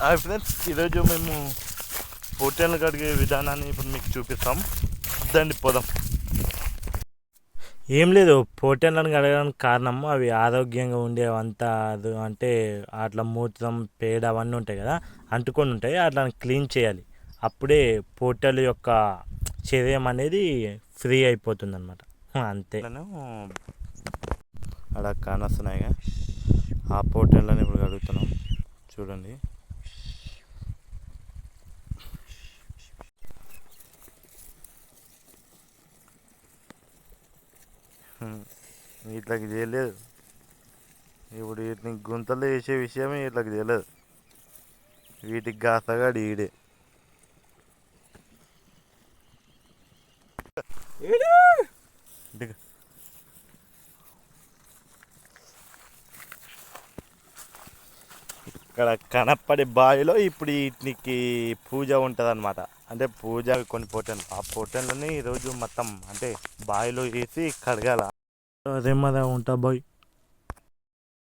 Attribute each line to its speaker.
Speaker 1: Hi friends, ఈరోజు మేము పొట్టేళ్ళను కడిగే విధానాన్ని ఇప్పుడు మీకు చూపిస్తాం. దాన్ని పోదాం. ఏం లేదు, పొట్టేళ్ళను కడగడానికి కారణం అవి ఆరోగ్యంగా ఉండేవంతా అంటే అట్లా మూత్రం పేడ అవన్నీ ఉంటాయి కదా, అంటుకొని ఉంటాయి. అట్లా క్లీన్ చేయాలి. అప్పుడే పొట్టేళ్ళ యొక్క శరీరం అనేది ఫ్రీ అయిపోతుంది అనమాట. అంతే. అలా కానొస్తున్నాయిగా, ఆ పొట్టేళ్ళని ఇప్పుడు కడుగుతున్నాం. చూడండి. వీటికి తెలియదు. ఇప్పుడు వీటిని గుంతలు వేసే విషయమే వీటికి తెలియదు. వీటికి గాసగాడు ఈడే. ఇక్కడ కనపడే బావిలో ఇప్పుడు వీటికి పూజ ఉంటుంది అనమాట. అంటే పూజ కొన్ని పొట్టెలు, ఆ పొట్టెలని ఈరోజు మొత్తం అంటే బావిలో వేసి కడగాల. అదే మరి ఉంటా బాయ్.